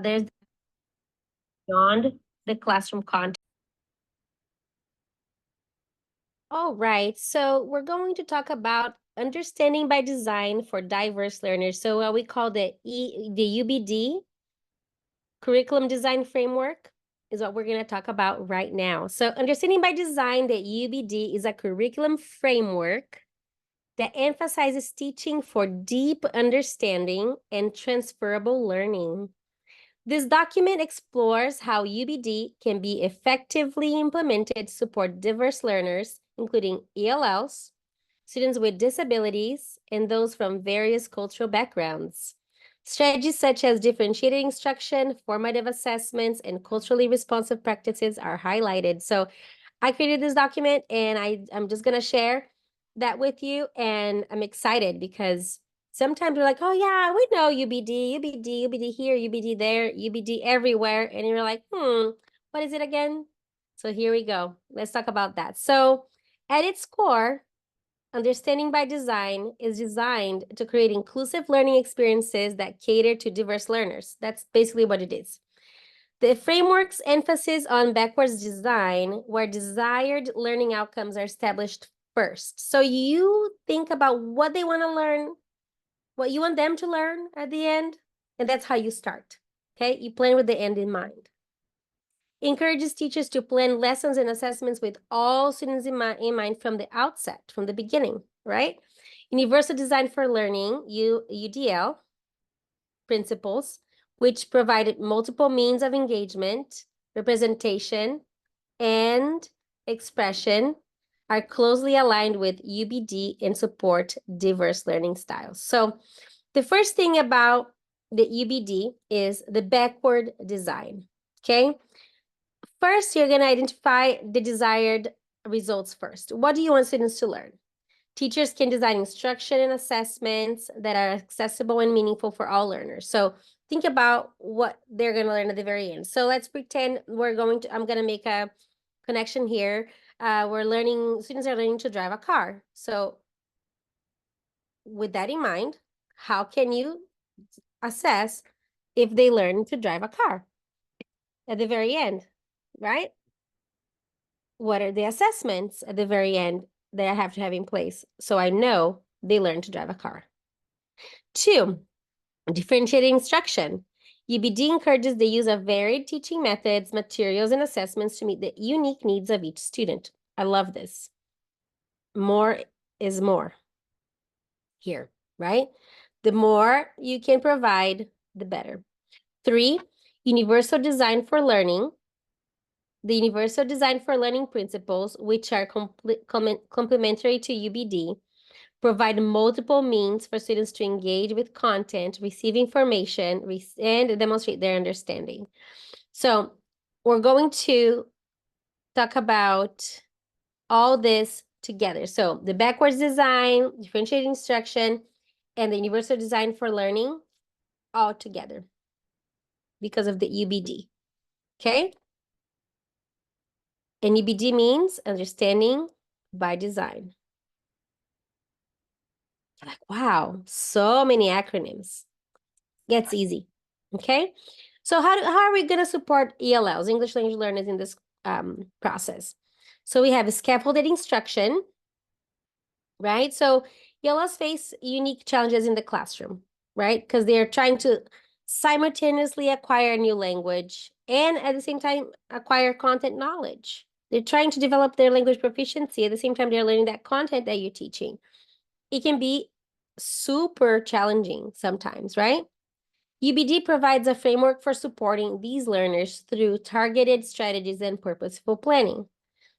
There's beyond the classroom content. All right, so we're going to talk about understanding by design for diverse learners. So what we call the UBD, curriculum design framework, is what we're going to talk about right now. So understanding by design, the UBD is a curriculum framework that emphasizes teaching for deep understanding and transferable learning. This document explores how UBD can be effectively implemented to support diverse learners, including ELLs, students with disabilities, and those from various cultural backgrounds. Strategies such as differentiated instruction, formative assessments, and culturally responsive practices are highlighted. So I created this document and I'm just gonna share that with you, and I'm excited because sometimes we're like, oh yeah, we know UBD, UBD, UBD here, UBD there, UBD everywhere. And you're like, what is it again? So here we go. Let's talk about that. So at its core, understanding by design is designed to create inclusive learning experiences that cater to diverse learners. That's basically what it is. The framework's emphasis on backwards design, where desired learning outcomes are established first. So you think about what they want to learn, what you want them to learn at the end, and that's how you start, okay? You plan with the end in mind. Encourages teachers to plan lessons and assessments with all students in mind from the outset, from the beginning, right? Universal Design for Learning, UDL, principles, which provided multiple means of engagement, representation, and expression, are closely aligned with UBD and support diverse learning styles. So the first thing about the UBD is the backward design, okay? First, you're going to identify the desired results first. What do you want students to learn? Teachers can design instruction and assessments that are accessible and meaningful for all learners. So think about what they're going to learn at the very end. So let's pretend I'm going to make a connection here. Students are learning to drive a car. So with that in mind, how can you assess if they learn to drive a car at the very end, right? What are the assessments at the very end that I have to have in place so I know they learn to drive a car? 2, differentiated instruction. UBD encourages the use of varied teaching methods, materials, and assessments to meet the unique needs of each student. I love this. More is more here, right? The more you can provide, the better. 3, universal design for learning. The universal design for learning principles, which are complementary to UBD, provide multiple means for students to engage with content, receive information, and demonstrate their understanding. So we're going to talk about all this together. So the backwards design, differentiated instruction, and the universal design for learning all together because of the UBD, okay? And UBD means understanding by design. You're like, wow, so many acronyms. Gets easy, okay? So how are we going to support ELLs, English language learners, in this process? So we have a scaffolded instruction, right? So ELLs face unique challenges in the classroom, right? Because they're trying to simultaneously acquire a new language and at the same time acquire content knowledge. They're trying to develop their language proficiency at the same time they're learning that content that you're teaching. It can be super challenging sometimes, right? UBD provides a framework for supporting these learners through targeted strategies and purposeful planning.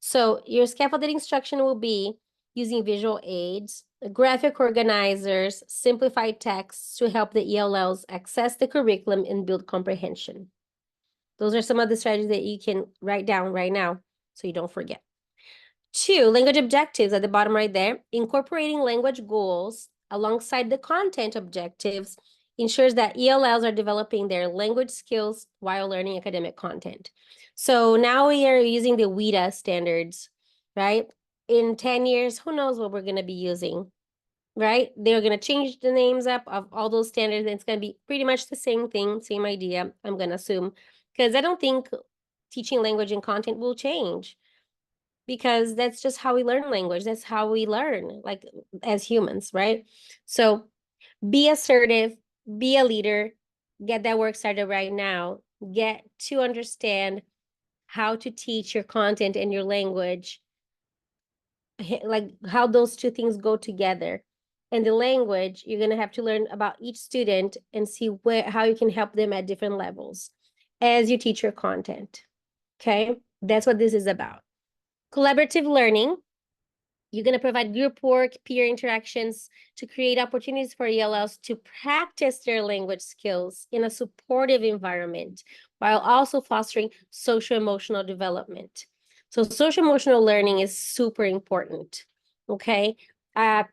So your scaffolded instruction will be using visual aids, graphic organizers, simplified texts to help the ELLs access the curriculum and build comprehension. Those are some of the strategies that you can write down right now so you don't forget. 2, language objectives at the bottom right there. Incorporating language goals alongside the content objectives ensures that ELLs are developing their language skills while learning academic content. So now we are using the WIDA standards, right? In 10 years, who knows what we're going to be using? right? They're going to change the names up of all those standards, and it's going to be pretty much the same thing, same idea, I'm going to assume, because I don't think teaching language and content will change, because that's just how we learn language. That's how we learn, like, as humans, right? So be assertive, be a leader, get that work started right now, get to understand how to teach your content and your language, like how those two things go together. And the language, you're going to have to learn about each student and see how you can help them at different levels as you teach your content. Okay, that's what this is about. Collaborative learning, you're going to provide group work, peer interactions to create opportunities for ELLs to practice their language skills in a supportive environment, while also fostering social-emotional development. So social-emotional learning is super important, okay? 10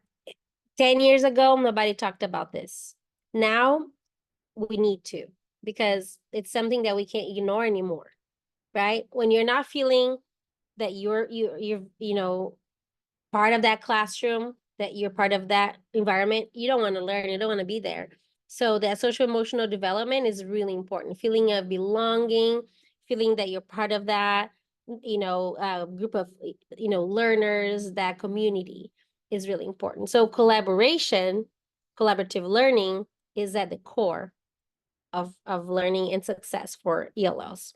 years ago, nobody talked about this. Now, we need to, because it's something that we can't ignore anymore, right? When you're not feeling that you're part of that classroom, that you're part of that environment, you don't want to learn, you don't want to be there. So that social emotional development is really important. Feeling of belonging, feeling that you're part of that, group of, learners, that community is really important. So collaborative learning is at the core of learning and success for ELLs.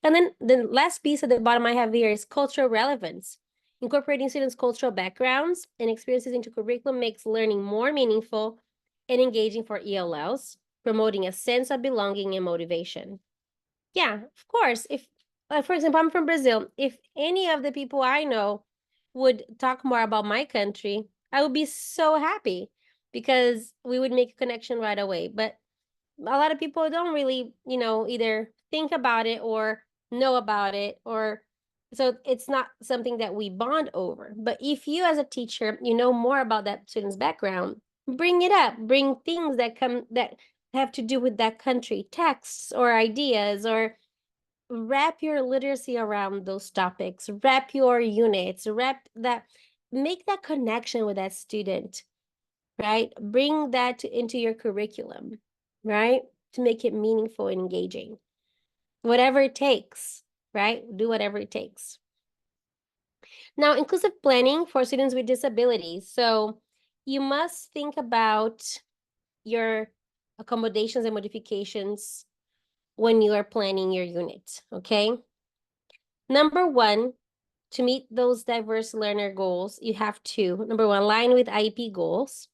And then the last piece at the bottom I have here is cultural relevance. Incorporating students' cultural backgrounds and experiences into curriculum makes learning more meaningful and engaging for ELLs, promoting a sense of belonging and motivation. Yeah, of course. If, for example, I'm from Brazil, if any of the people I know would talk more about my country, I would be so happy, because we would make a connection right away. But a lot of people don't really, either think about it or know about it, or so it's not something that we bond over. But if you as a teacher, you know more about that student's background, bring it up, bring things that have to do with that country, texts or ideas, or wrap your literacy around those topics, wrap your units, make that connection with that student, right? Bring that into your curriculum, right? To make it meaningful and engaging. Whatever it takes, right? Do whatever it takes. Now, inclusive planning for students with disabilities. So you must think about your accommodations and modifications when you are planning your unit, okay? Number one, to meet those diverse learner goals, you have to, number one, align with IEP goals.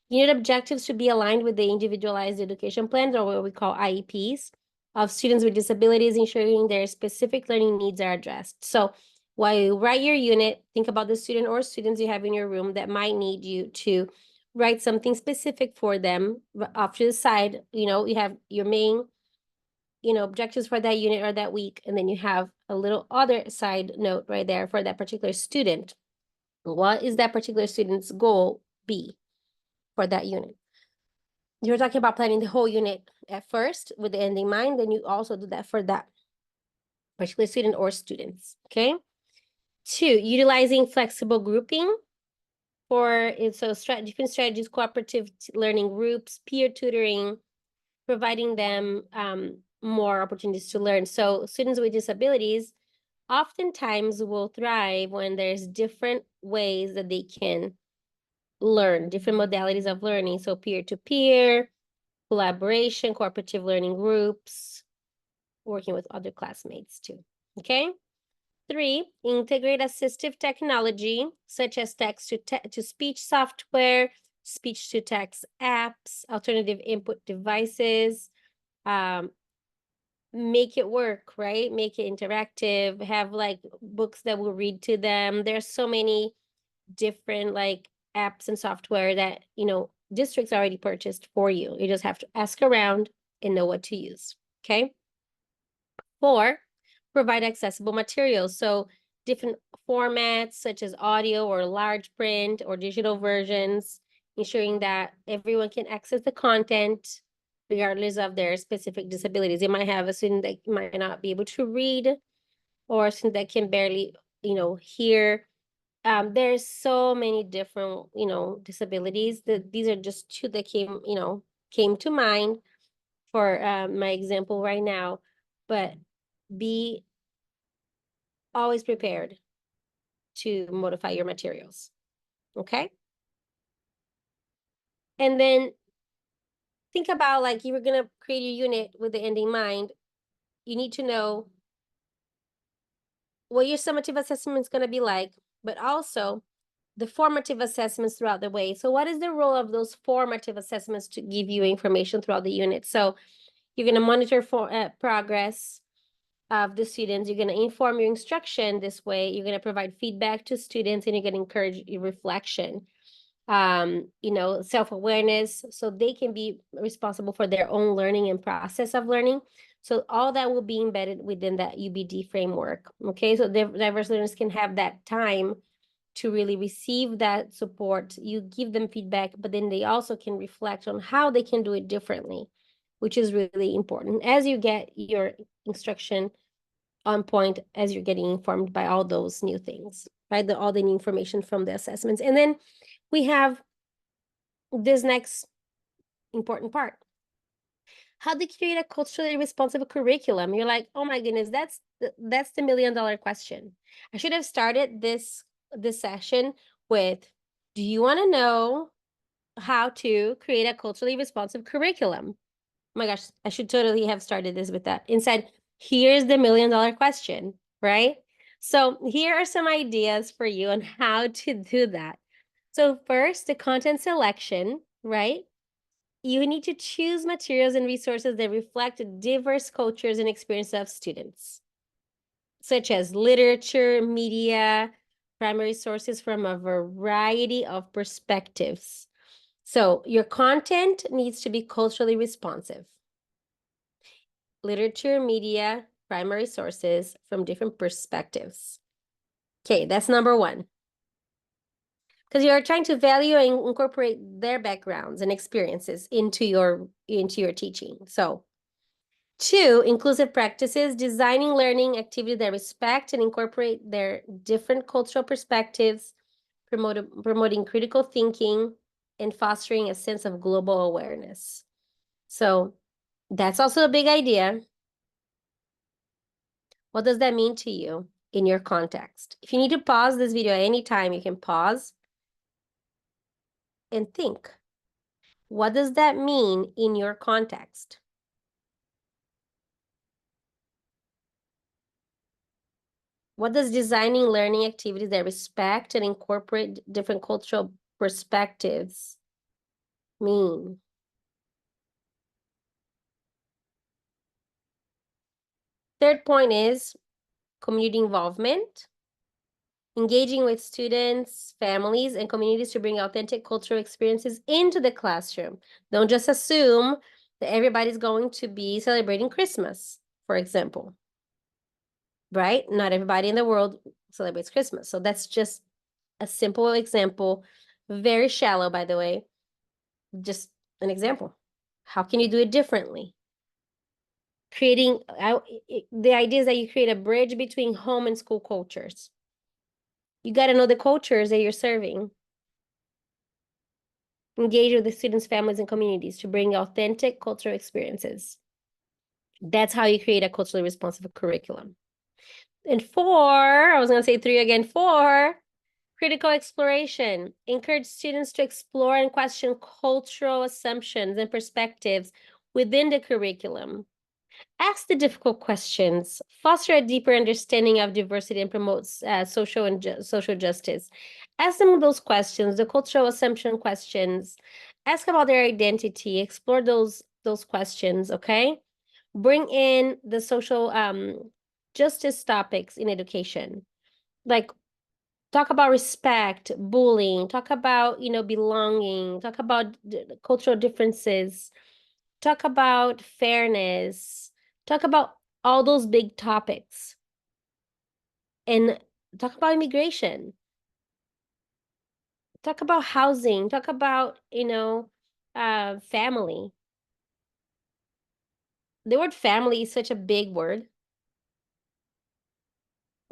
Unit objectives should be aligned with the individualized education plans, or what we call IEPs, of students with disabilities, ensuring their specific learning needs are addressed. So while you write your unit, think about the student or students you have in your room that might need you to write something specific for them. Off to the side, you have your main, objectives for that unit or that week, and then you have a little other side note right there for that particular student. What is that particular student's goal be for that unit? You're talking about planning the whole unit at first with the end in mind, then you also do that for that particular student or students, okay? 2, utilizing flexible grouping for different strategies, cooperative learning groups, peer tutoring, providing them more opportunities to learn. So students with disabilities oftentimes will thrive when there's different ways that they can learn, different modalities of learning. So peer-to-peer, collaboration, cooperative learning groups, working with other classmates too, okay? 3, integrate assistive technology, such as text-to-speech software, speech-to-text apps, alternative input devices. Make it work, right? Make it interactive, have like books that will read to them. There's so many different like apps and software that, districts already purchased for you. You just have to ask around and know what to use, okay? 4, provide accessible materials. So different formats such as audio or large print or digital versions, ensuring that everyone can access the content regardless of their specific disabilities. You might have a student that might not be able to read, or a student that can barely, hear. There's so many different, disabilities. These are just two that came to mind for my example right now. But be always prepared to modify your materials, okay? And then think about, like, you were gonna create a unit with the end in mind. You need to know what your summative assessment is gonna be like, but also the formative assessments throughout the way. So what is the role of those formative assessments to give you information throughout the unit? So you're going to monitor for progress of the students. You're going to inform your instruction this way. You're going to provide feedback to students, and you're going to encourage reflection, self-awareness, so they can be responsible for their own learning and process of learning. So all that will be embedded within that UBD framework. Okay, so diverse learners can have that time to really receive that support. You give them feedback, but then they also can reflect on how they can do it differently, which is really important as you get your instruction on point, as you're getting informed by all those new things, right? All the new information from the assessments. And then we have this next important part. How to create a culturally responsive curriculum. You're like, oh my goodness, that's the $1 million question. I should have started this session with, do you want to know how to create a culturally responsive curriculum? Oh my gosh, I should totally have started this with that. Instead, here's the $1 million question, right? So here are some ideas for you on how to do that. So first, the content selection, right? You need to choose materials and resources that reflect diverse cultures and experiences of students, such as literature, media, primary sources from a variety of perspectives. So your content needs to be culturally responsive. Literature, media, primary sources from different perspectives. Okay, that's number one. Because you're trying to value and incorporate their backgrounds and experiences into your teaching. So 2, inclusive practices, designing learning activities that respect and incorporate their different cultural perspectives, promoting critical thinking, and fostering a sense of global awareness. So that's also a big idea. What does that mean to you in your context? If you need to pause this video at any time, you can pause and think. What does that mean in your context? What does designing learning activities that respect and incorporate different cultural perspectives mean? Third point is community involvement, engaging with students, families, and communities to bring authentic cultural experiences into the classroom. Don't just assume that everybody's going to be celebrating Christmas, for example, right? Not everybody in the world celebrates Christmas. So that's just a simple example, very shallow, by the way, just an example. How can you do it differently? The idea is that you create a bridge between home and school cultures. You got to know the cultures that you're serving. Engage with the students, families, and communities to bring authentic cultural experiences. That's how you create a culturally responsive curriculum. And 4, I was going to say 3 again, 4, critical exploration. Encourage students to explore and question cultural assumptions and perspectives within the curriculum. Ask the difficult questions, foster a deeper understanding of diversity, and promotes social justice. Ask them those questions, the cultural assumption questions. Ask about their identity. Explore those questions, okay? Bring in the social justice topics in education. Like, talk about respect, bullying, talk about, belonging, talk about cultural differences, talk about fairness, talk about all those big topics, and talk about immigration, talk about housing, talk about, family. The word family is such a big word.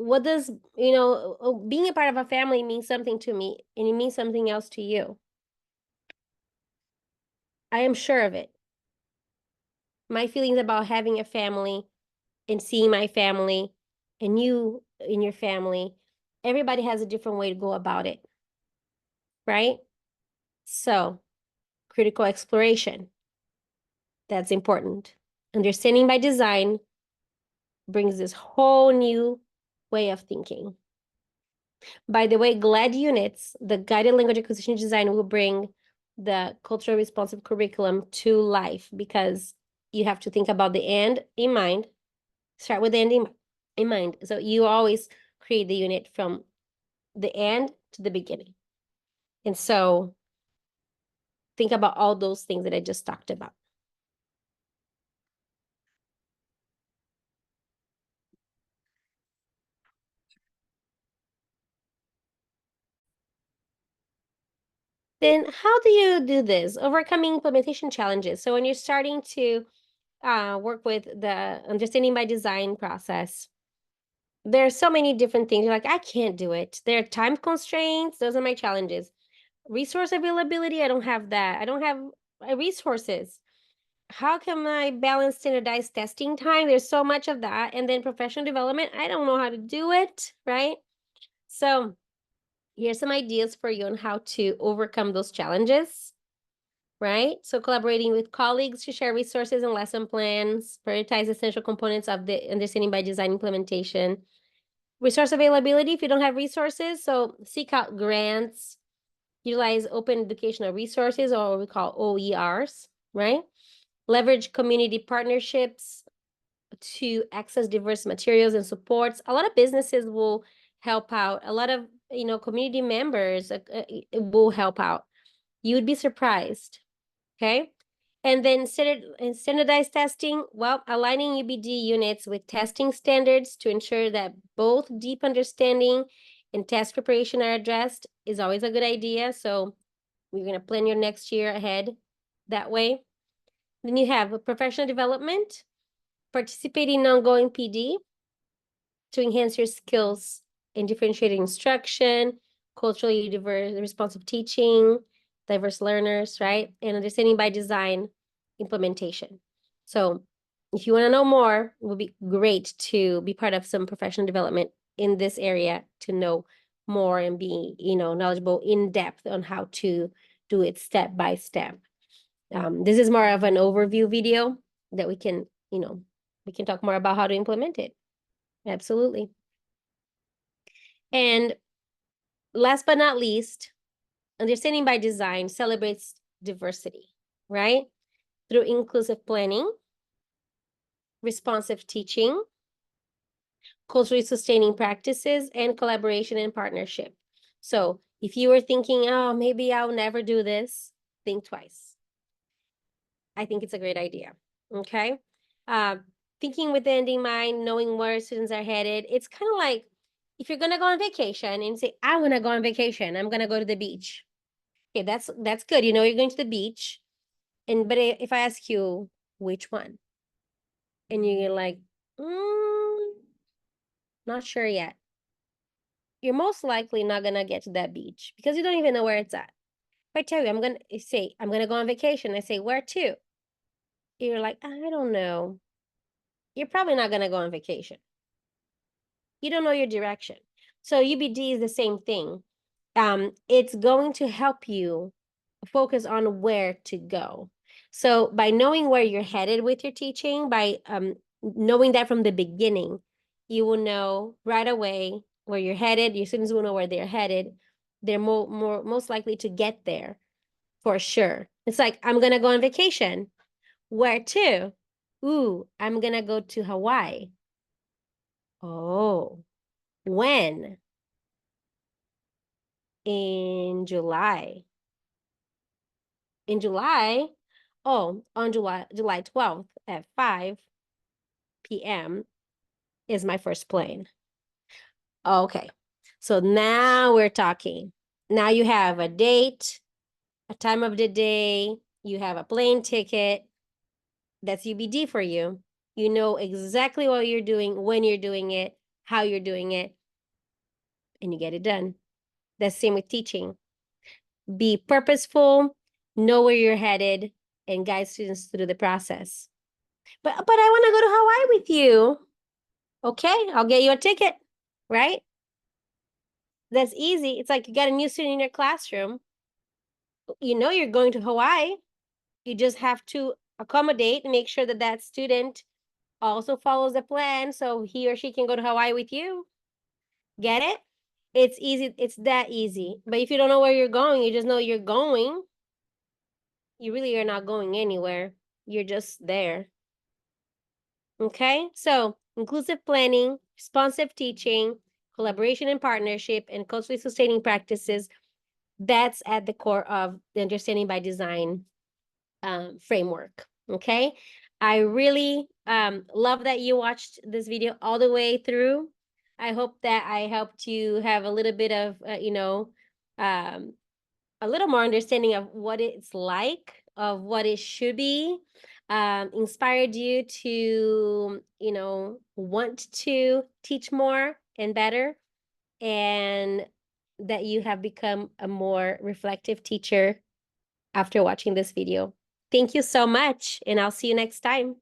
what does, being a part of a family means something to me, and it means something else to you. I am sure of it. My feelings about having a family and seeing my family and you in your family, everybody has a different way to go about it, right? So, critical exploration, that's important. Understanding by design brings this whole new way of thinking. By the way, GLAD units, the guided language acquisition design, will bring the culturally responsive curriculum to life, because you have to think about the end in mind. Start with the end in mind. So you always create the unit from the end to the beginning. And so think about all those things that I just talked about. Then how do you do this? Overcoming implementation challenges. So when you're starting to work with the understanding by design process, there are so many different things. You're like, I can't do it. There are time constraints. Those are my challenges. Resource availability, I don't have that. I don't have resources. How can I balance standardized testing time? There's so much of that. And then professional development, I don't know how to do it, right? So here's some ideas for you on how to overcome those challenges, right? So collaborating with colleagues to share resources and lesson plans, prioritize essential components of the understanding by design implementation. Resource availability, if you don't have resources, so seek out grants, utilize open educational resources, or what we call OERs, right? Leverage community partnerships to access diverse materials and supports. A lot of businesses will help out. A lot of, community members will help out. You would be surprised, okay? And then standardized testing, well, aligning UBD units with testing standards to ensure that both deep understanding and test preparation are addressed is always a good idea. So we're going to plan your next year ahead that way. Then you have professional development, participating in ongoing PD to enhance your skills in differentiated instruction, culturally diverse, responsive teaching, diverse learners, right? And understanding by design implementation. So if you want to know more, it would be great to be part of some professional development in this area to know more and be, knowledgeable in depth on how to do it step by step. This is more of an overview video that we can, we can talk more about how to implement it. Absolutely. And last but not least, understanding by design celebrates diversity, right? Through inclusive planning, responsive teaching, culturally sustaining practices, and collaboration and partnership. So if you were thinking, oh, maybe I'll never do this, think twice. I think it's a great idea, okay? Thinking with the end in mind, knowing where students are headed, it's kind of like if you're gonna go on vacation and say, I wanna go on vacation, I'm gonna go to the beach. Okay, that's good. You're going to the beach. But if I ask you which one, and you're like, not sure yet, you're most likely not gonna get to that beach because you don't even know where it's at. If I tell you I'm gonna go on vacation, I say, where to? You're like, I don't know. You're probably not gonna go on vacation. You don't know your direction. So UBD is the same thing. It's going to help you focus on where to go. So by knowing where you're headed with your teaching, by knowing that from the beginning, you will know right away where you're headed. Your students will know where they're headed. They're most likely to get there for sure. It's like, I'm gonna go on vacation. Where to? Ooh, I'm gonna go to Hawaii. Oh, when? In July. In July, oh, on July 12th at 5 p.m. is my first plane. Okay, so now we're talking. Now you have a date, a time of the day, you have a plane ticket. That's UBD for you. You know exactly what you're doing, when you're doing it, how you're doing it, and you get it done. That's the same with teaching. Be purposeful, know where you're headed, and guide students through the process. But I want to go to Hawaii with you. Okay, I'll get you a ticket, right? That's easy. It's like you got a new student in your classroom. You know you're going to Hawaii. You just have to accommodate and make sure that that student also follows the plan so he or she can go to Hawaii with you. Get it? It's easy. It's that easy. But if you don't know where you're going, you just know you're going, you really are not going anywhere. You're just there. Okay? So, inclusive planning, responsive teaching, collaboration and partnership, and culturally sustaining practices, that's at the core of the understanding by design framework. Okay? I really love that you watched this video all the way through. I hope that I helped you have a little bit of, a little more understanding of what it's like, of what it should be, inspired you to, want to teach more and better, and that you have become a more reflective teacher after watching this video. Thank you so much, and I'll see you next time.